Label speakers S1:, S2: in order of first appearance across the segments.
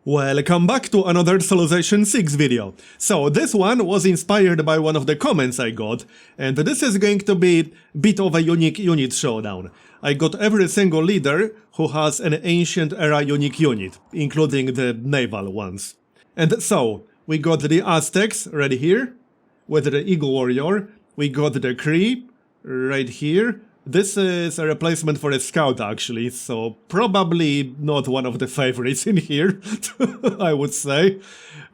S1: Welcome back to another Civilization 6 video. So this one was inspired by one of the comments I got, and this is going to be a bit of a unique unit showdown. I got every single leader who has an ancient era unique unit, including the naval ones. And so, we got the Aztecs right here, with the Eagle Warrior, we got the Cree right here. This is a replacement for a scout actually, so probably not one of the favorites in here, I would say.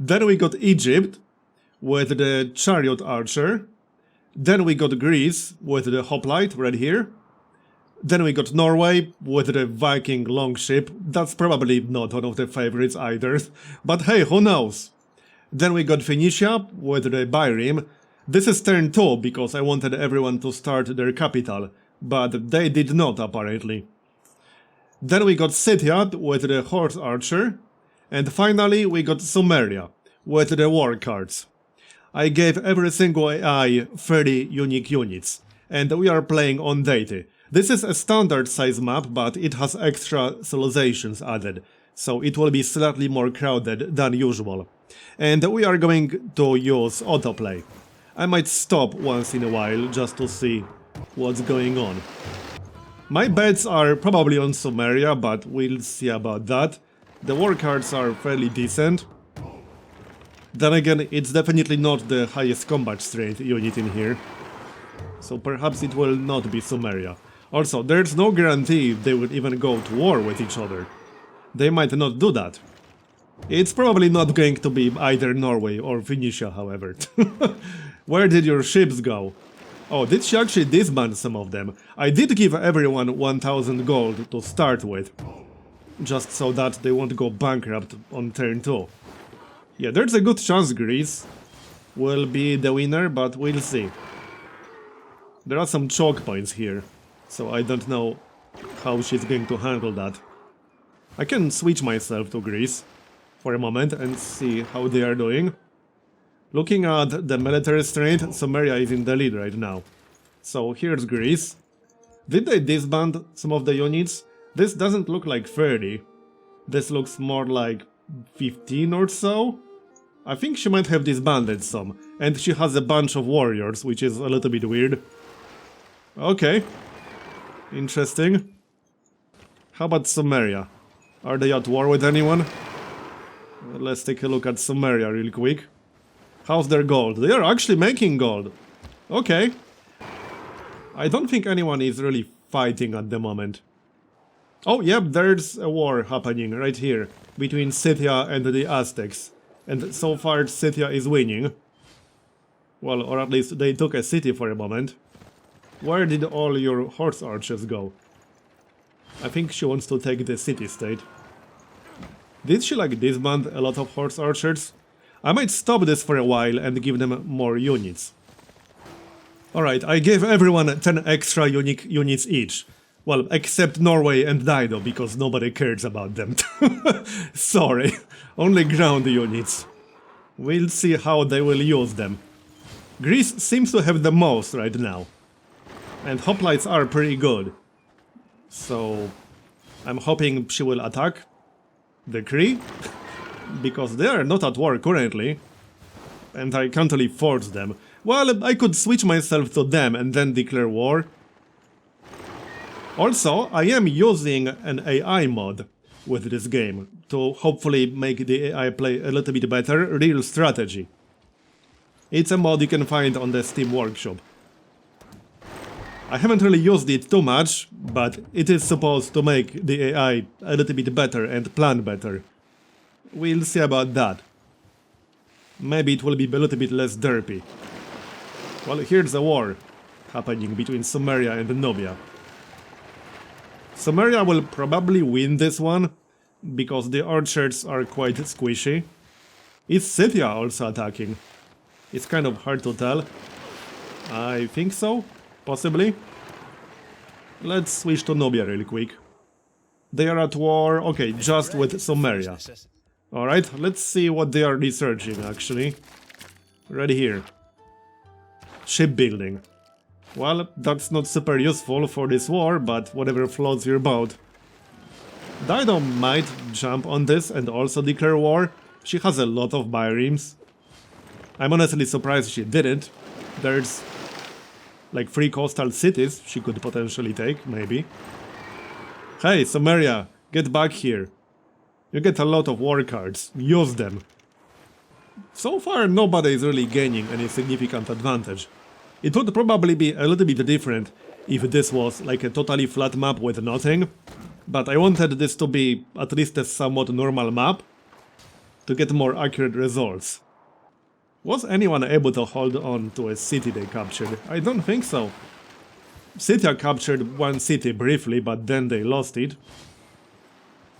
S1: Then we got Egypt with the chariot archer. Then we got Greece with the hoplite right here. Then we got Norway with the Viking longship. That's probably not one of the favorites either, but hey, who knows. Then we got Phoenicia with the Barbarian. This is turn 2 because I wanted everyone to start their capital, but they did not apparently. Then we got Scythia with the horse archer, and finally we got Sumeria with the war cards. I gave every single AI 30 unique units, and we are playing on deity. This is a standard size map, but it has extra civilizations added, so it will be slightly more crowded than usual. And we are going to use autoplay. I might stop once in a while just to see what's going on. My bets are probably on Sumeria, but we'll see about that. The war cards are fairly decent. Then again, it's definitely not the highest combat strength unit in here, so perhaps it will not be Sumeria. Also, there's no guarantee they will even go to war with each other. They might not do that. It's probably not going to be either Norway or Phoenicia, however. Where did your ships go? Oh, did she actually disband some of them? I did give everyone 1000 gold to start with, just so that they won't go bankrupt on turn 2. Yeah, there's a good chance Greece will be the winner, but we'll see. There are some choke points here, so I don't know how she's going to handle that. I can switch myself to Greece for a moment and see how they are doing. Looking at the military strength, Sumeria is in the lead right now. So here's Greece. Did they disband some of the units? This doesn't look like 30. This looks more like 15 or so. I think she might have disbanded some. And she has a bunch of warriors, which is a little bit weird. Okay. Interesting. How about Sumeria? Are they at war with anyone? Let's take a look at Sumeria real quick. How's their gold? They are actually making gold. Okay. I don't think anyone is really fighting at the moment. Oh, yep, there's a war happening right here between Scythia and the Aztecs. And so far Scythia is winning. Well, or at least they took a city for a moment. Where did all your horse archers go? I think she wants to take the city-state. Did she like disband a lot of horse archers? I might stop this for a while and give them more units. Alright, I gave everyone 10 extra unique units each. Well, except Norway and Dido, because nobody cares about them. Sorry, only ground units. We'll see how they will use them. Greece seems to have the most right now. And hoplites are pretty good. So, I'm hoping she will attack the Cree. Because they are not at war currently, and I can't really force them. Well, I could switch myself to them and then declare war. Also, I am using an AI mod with this game to hopefully make the AI play a little bit better, real strategy. It's a mod you can find on the Steam Workshop. I haven't really used it too much, but it is supposed to make the AI a little bit better and plan better. We'll see about that. Maybe it will be a little bit less derpy. Well, here's a war happening between Sumeria and Nubia. Sumeria will probably win this one, because the archers are quite squishy. Is Scythia also attacking? It's kind of hard to tell. I think so, possibly. Let's switch to Nubia really quick. They are at war, okay, just with Sumeria. Alright, let's see what they are researching, actually. Right here. Shipbuilding. Well, that's not super useful for this war, but whatever floats your boat. Dido might jump on this and also declare war. She has a lot of bireams. I'm honestly surprised she didn't. There's like 3 coastal cities she could potentially take, maybe. Hey, Sumeria, get back here. You get a lot of war cards. Use them. So far, nobody is really gaining any significant advantage. It would probably be a little bit different if this was like a totally flat map with nothing, but I wanted this to be at least a somewhat normal map to get more accurate results. Was anyone able to hold on to a city they captured? I don't think so. Scythia captured one city briefly, but then they lost it.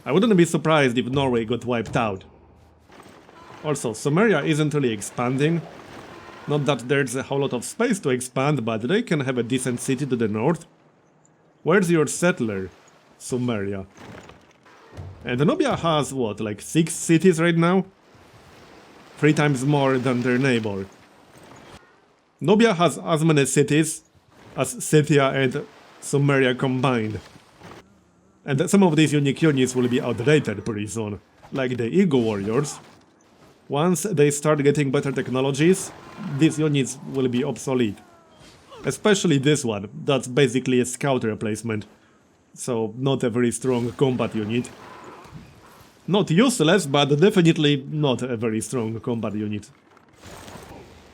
S1: I wouldn't be surprised if Norway got wiped out. Also, Sumeria isn't really expanding. Not that there's a whole lot of space to expand, but they can have a decent city to the north. Where's your settler, Sumeria? And Nubia has, what, like 6 cities right now? 3 times more than their neighbor. Nubia has as many cities as Scythia and Sumeria combined. And some of these unique units will be outdated pretty soon, like the Eagle Warriors. Once they start getting better technologies, these units will be obsolete. Especially this one, that's basically a scout replacement. So not a very strong combat unit. Not useless, but definitely not a very strong combat unit.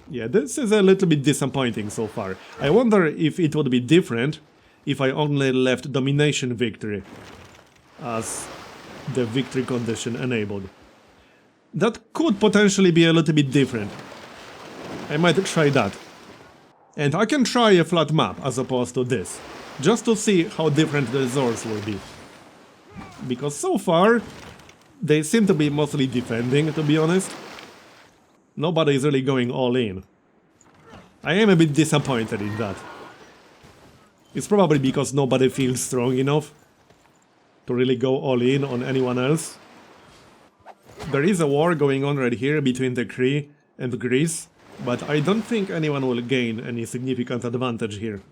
S1: Yeah, this is a little bit disappointing so far. I wonder if it would be different if I only left domination victory as the victory condition enabled. That could potentially be a little bit different. I might try that. And I can try a flat map as opposed to this, just to see how different the results will be. Because so far, they seem to be mostly defending, to be honest. Nobody is really going all in. I am a bit disappointed in that. It's probably because nobody feels strong enough to really go all in on anyone else. There is a war going on right here between the Cree and Greece, but I don't think anyone will gain any significant advantage here.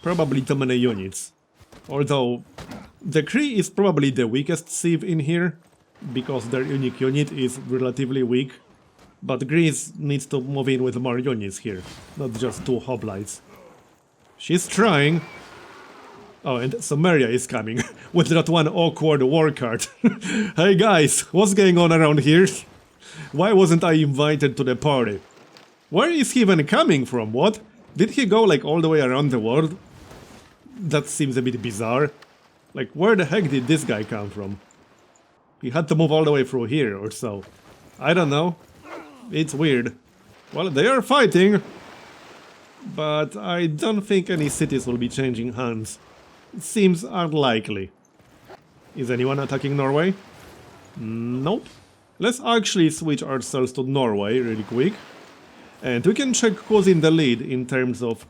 S1: Probably too many units. Although, the Cree is probably the weakest civ in here, because their unique unit is relatively weak. But Greece needs to move in with more units here, not just 2 hoplites. She's trying. Oh, and Sumeria is coming, with that one awkward war card. Hey guys, what's going on around here? Why wasn't I invited to the party? Where is he even coming from, what? Did he go like all the way around the world? That seems a bit bizarre. Like, where the heck did this guy come from? He had to move all the way through here or so. I don't know. It's weird. Well, they are fighting. But I don't think any cities will be changing hands. It seems unlikely. Is anyone attacking Norway? Nope. Let's actually switch ourselves to Norway really quick. And we can check who's in the lead in terms of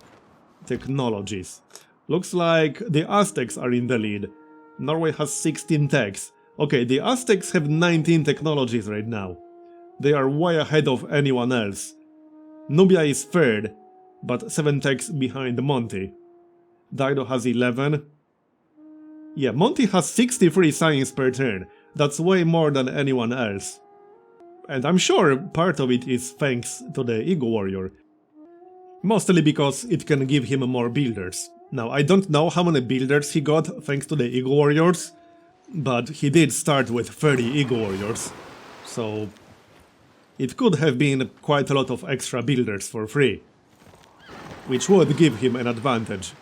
S1: technologies. Looks like the Aztecs are in the lead. Norway has 16 techs. Okay, the Aztecs have 19 technologies right now. They are way ahead of anyone else. Nubia is third, but 7 techs behind Monty. Dido has 11. Yeah, Monty has 63 science per turn. That's way more than anyone else. And I'm sure part of it is thanks to the Eagle Warrior. Mostly because it can give him more builders. Now, I don't know how many builders he got thanks to the Eagle Warriors, but he did start with 30 Eagle Warriors. So it could have been quite a lot of extra builders for free, which would give him an advantage.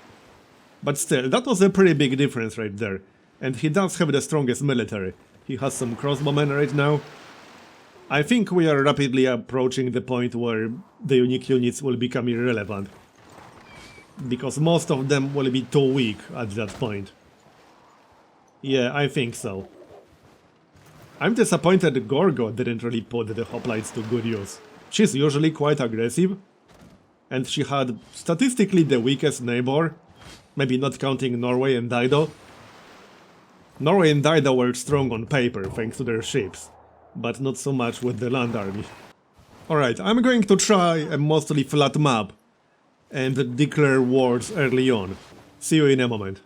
S1: But still, that was a pretty big difference right there. And he does have the strongest military. He has some crossbowmen right now. I think we are rapidly approaching the point where the unique units will become irrelevant. Because most of them will be too weak at that point. Yeah, I think so. I'm disappointed Gorgo didn't really put the hoplites to good use. She's usually quite aggressive. And she had statistically the weakest neighbor. Maybe not counting Norway and Dido. Norway and Dido were strong on paper thanks to their ships, but not so much with the land army. Alright, I'm going to try a mostly flat map and declare wars early on. See you in a moment.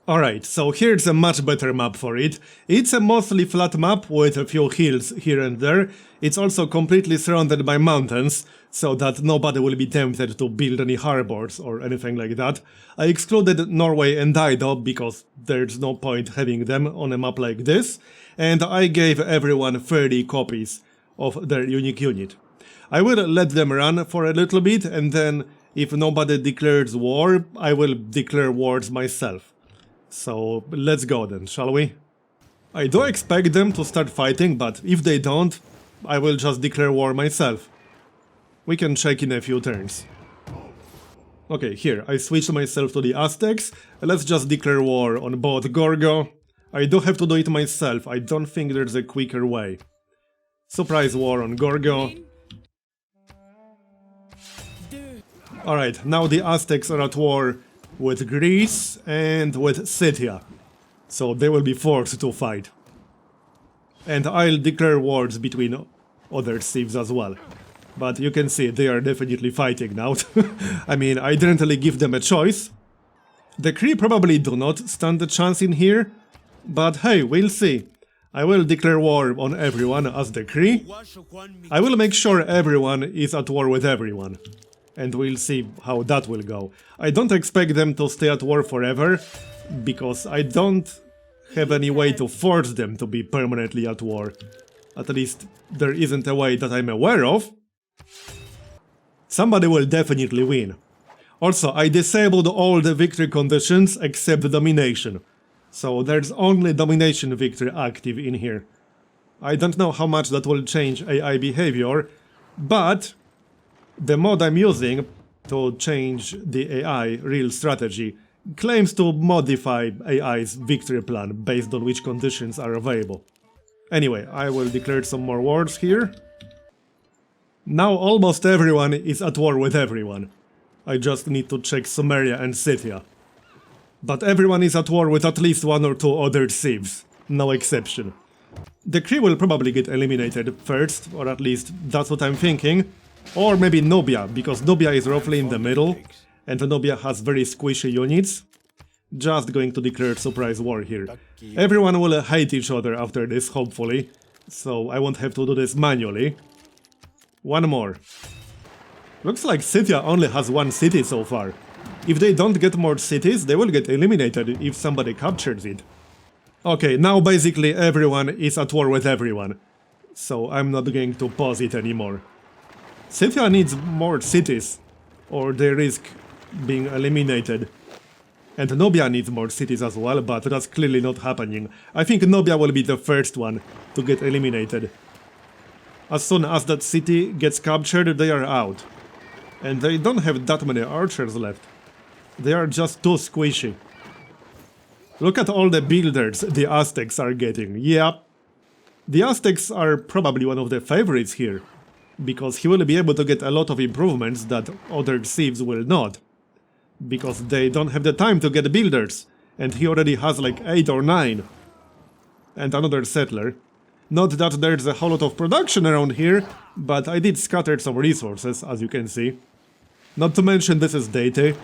S1: Alright, so here's a much better map for it. It's a mostly flat map with a few hills here and there. It's also completely surrounded by mountains, so that nobody will be tempted to build any harbors or anything like that. I excluded Norway and Dido because there's no point having them on a map like this, and I gave everyone 30 copies of their unique unit. I will let them run for a little bit, and then if nobody declares war, I will declare wars myself. So let's go then, shall we? I do expect them to start fighting, but if they don't, I will just declare war myself. We can check in a few turns. Okay, here, I switched myself to the Aztecs. Let's just declare war on both Gorgo. I do have to do it myself, I don't think there's a quicker way. Surprise war on Gorgo. Alright, now the Aztecs are at war with Greece and with Scythia, so they will be forced to fight. And I'll declare wars between other civs as well. But you can see they are definitely fighting now. I mean, I didn't really give them a choice. The Cree probably do not stand a chance in here, but hey, we'll see. I will declare war on everyone as the Cree. I will make sure everyone is at war with everyone. And we'll see how that will go. I don't expect them to stay at war forever, because I don't have any way to force them to be permanently at war. At least, there isn't a way that I'm aware of. Somebody will definitely win. Also, I disabled all the victory conditions except domination. So there's only domination victory active in here. I don't know how much that will change AI behavior, but the mod I'm using to change the AI real strategy claims to modify AI's victory plan based on which conditions are available. Anyway, I will declare some more wars here. Now almost everyone is at war with everyone. I just need to check Sumeria and Scythia. But everyone is at war with at least one or two other civs, no exception. The Cree will probably get eliminated first, or at least that's what I'm thinking. Or maybe Nubia, because Nubia is roughly in the middle, and Nubia has very squishy units. Just going to declare surprise war here. Everyone will hate each other after this, hopefully, so I won't have to do this manually. One more. Looks like Scythia only has one city so far. If they don't get more cities, they will get eliminated if somebody captures it. Okay, now basically everyone is at war with everyone, so I'm not going to pause it anymore. Scythia needs more cities, or they risk being eliminated. And Nubia needs more cities as well, but that's clearly not happening. I think Nubia will be the first one to get eliminated. As soon as that city gets captured, they are out. And they don't have that many archers left. They are just too squishy. Look at all the builders the Aztecs are getting. Yeah, the Aztecs are probably one of the favorites here, because he will be able to get a lot of improvements that other civs will not. Because they don't have the time to get builders, and he already has like 8 or 9. And another settler. Not that there's a whole lot of production around here, but I did scatter some resources, as you can see. Not to mention this is Deity,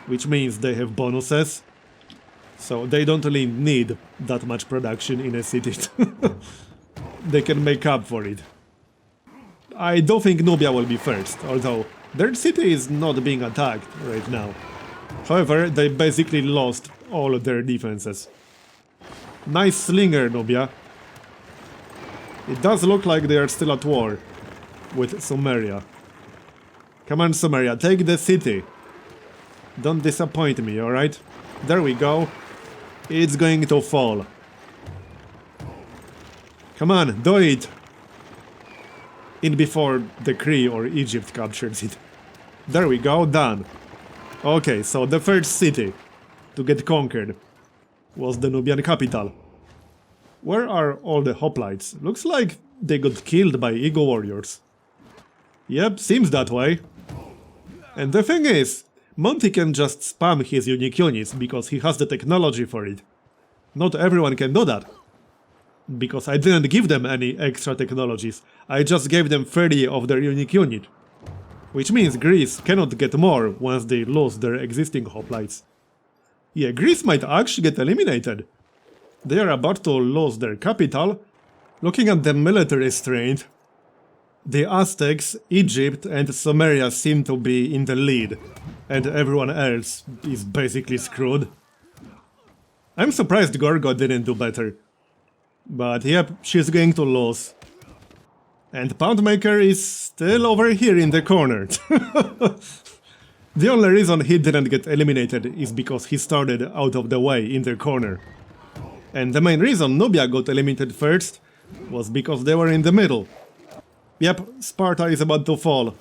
S1: which means they have bonuses. So they don't really need that much production in a city. They can make up for it. I don't think Nubia will be first, although their city is not being attacked right now. However, they basically lost all of their defenses. Nice slinger, Nubia. It does look like they are still at war with Sumeria. Come on, Sumeria, take the city. Don't disappoint me, alright? There we go. It's going to fall. Come on, do it! In before the Cree or Egypt captures it. There we go, done. Okay, so the first city to get conquered was the Nubian capital. Where are all the hoplites? Looks like they got killed by Eagle warriors. Yep, seems that way. And the thing is, Monty can just spam his unique units because he has the technology for it. Not everyone can do that. Because I didn't give them any extra technologies, I just gave them 30 of their unique unit. Which means Greece cannot get more once they lose their existing hoplites. Yeah, Greece might actually get eliminated. They are about to lose their capital. Looking at the military strength, the Aztecs, Egypt and Sumeria seem to be in the lead, and everyone else is basically screwed. I'm surprised Gorgo didn't do better. But yep, she's going to lose. And Poundmaker is still over here in the corner. The only reason he didn't get eliminated is because he started out of the way in the corner. And the main reason Nubia got eliminated first was because they were in the middle. Yep, Sparta is about to fall.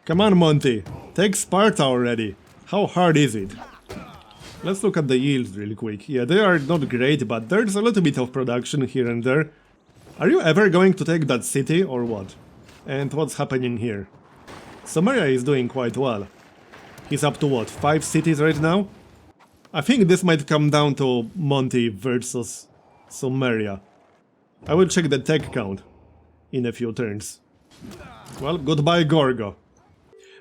S1: Come on, Monty, take Sparta already. How hard is it? Let's look at the yields really quick. Yeah, they are not great, but there's a little bit of production here and there. Are you ever going to take that city or what? And what's happening here? Sumeria is doing quite well. He's up to what, 5 cities right now? I think this might come down to Monty versus Sumeria. I will check the tech count in a few turns. Well, goodbye Gorgo.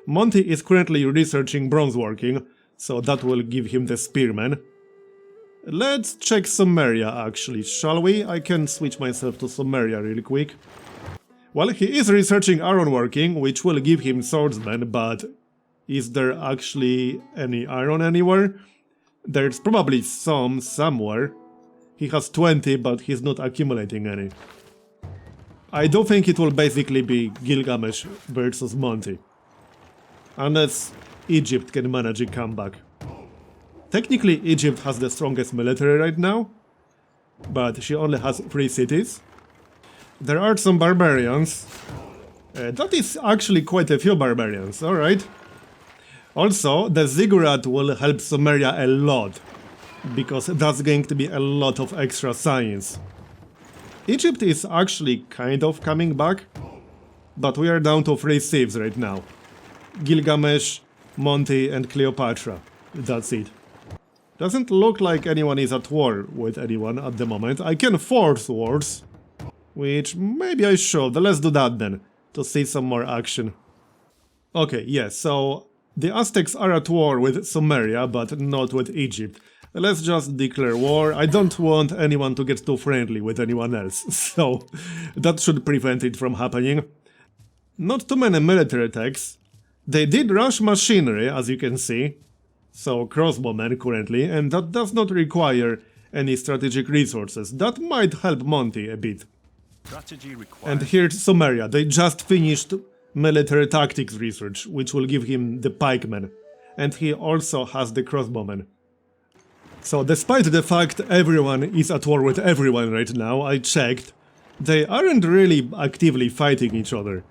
S1: Monty is currently researching bronzeworking, so that will give him the spearman. Let's check Sumeria actually, shall we? I can switch myself to Sumeria really quick. Well, he is researching ironworking, which will give him swordsman, but is there actually any iron anywhere? There's probably some somewhere. He has 20, but he's not accumulating any. I do think it will basically be Gilgamesh versus Monty. Unless Egypt can manage a comeback. Technically, Egypt has the strongest military right now, but she only has 3 cities. There are some barbarians. That is actually quite a few barbarians, alright. Also, the ziggurat will help Sumeria a lot, because that's going to be a lot of extra science. Egypt is actually kind of coming back, but we are down to 3 thieves right now. Gilgamesh, Monty and Cleopatra. That's it. Doesn't look like anyone is at war with anyone at the moment. I can force wars, which maybe I should. Let's do that then, to see some more action. Okay, yes, so the Aztecs are at war with Sumeria, but not with Egypt. Let's just declare war. I don't want anyone to get too friendly with anyone else, so that should prevent it from happening. Not too many military attacks. They did rush machinery, as you can see, so crossbowmen currently, and that does not require any strategic resources. That might help Monty a bit. And here's Sumeria. They just finished military tactics research, which will give him the pikemen, and he also has the crossbowmen. So despite the fact everyone is at war with everyone right now, I checked, they aren't really actively fighting each other.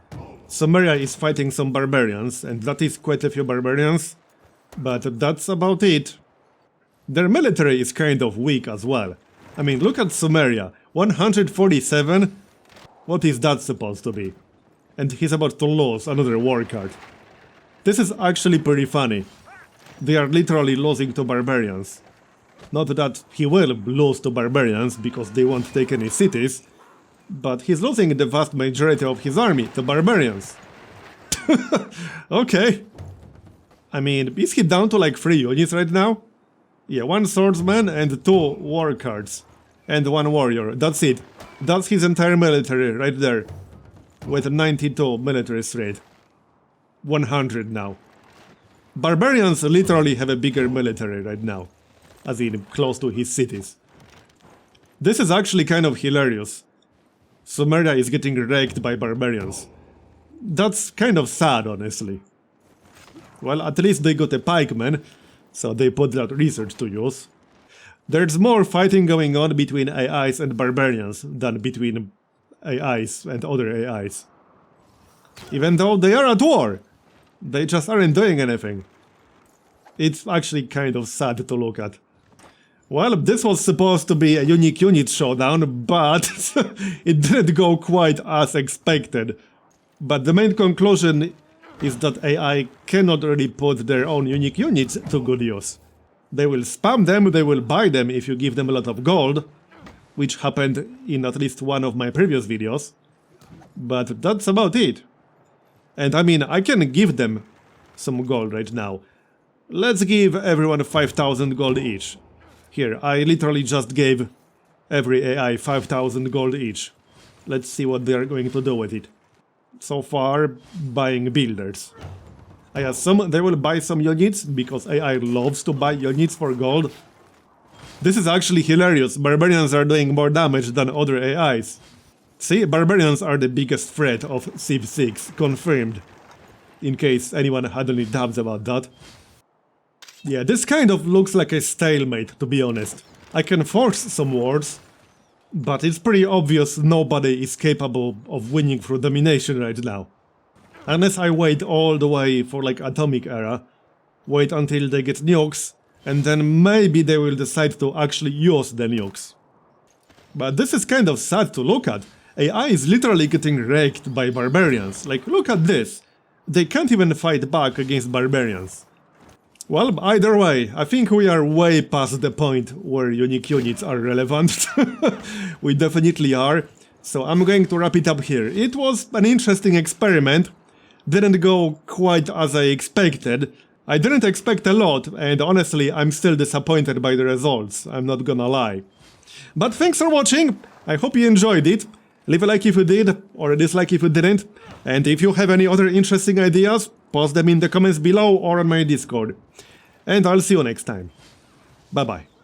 S1: Sumeria is fighting some barbarians, and that is quite a few barbarians, but that's about it. Their military is kind of weak as well. I mean, look at Sumeria, 147? What is that supposed to be? And he's about to lose another war card. This is actually pretty funny. They are literally losing to barbarians. Not that he will lose to barbarians, because they won't take any cities, but he's losing the vast majority of his army to barbarians. Okay. I mean, is he down to like 3 units right now? Yeah, 1 swordsman and 2 war cards. And 1 warrior, that's it. That's his entire military right there. With 92 military strength. 100 now. Barbarians literally have a bigger military right now. As in, close to his cities. This is actually kind of hilarious. Sumeria is getting wrecked by barbarians. That's kind of sad, honestly. Well, at least they got a pikeman, so they put that research to use. There's more fighting going on between AIs and barbarians than between AIs and other AIs. Even though they are at war, they just aren't doing anything. It's actually kind of sad to look at. Well, this was supposed to be a unique unit showdown, but it didn't go quite as expected. But the main conclusion is that AI cannot really put their own unique units to good use. They will spam them, they will buy them if you give them a lot of gold, which happened in at least one of my previous videos. But that's about it. And I mean, I can give them some gold right now. Let's give everyone 5,000 gold each. Here, I literally just gave every AI 5,000 gold each. Let's see what they are going to do with it. So far, buying builders. I assume they will buy some units, because AI loves to buy units for gold. This is actually hilarious. Barbarians are doing more damage than other AIs. See, Barbarians are the biggest threat of Civ 6, confirmed. In case anyone had any doubts about that. Yeah, this kind of looks like a stalemate, to be honest. I can force some wars, but it's pretty obvious nobody is capable of winning through domination right now. Unless I wait all the way for like Atomic Era, wait until they get nukes, and then maybe they will decide to actually use the nukes. But this is kind of sad to look at. AI is literally getting wrecked by Barbarians. Like, look at this. They can't even fight back against Barbarians. Well, either way, I think we are way past the point where unique units are relevant. We definitely are. So I'm going to wrap it up here. It was an interesting experiment. Didn't go quite as I expected. I didn't expect a lot, and honestly, I'm still disappointed by the results, I'm not gonna lie. But thanks for watching, I hope you enjoyed it. Leave a like if you did, or a dislike if you didn't. And if you have any other interesting ideas, post them in the comments below or on my Discord. And I'll see you next time. Bye bye.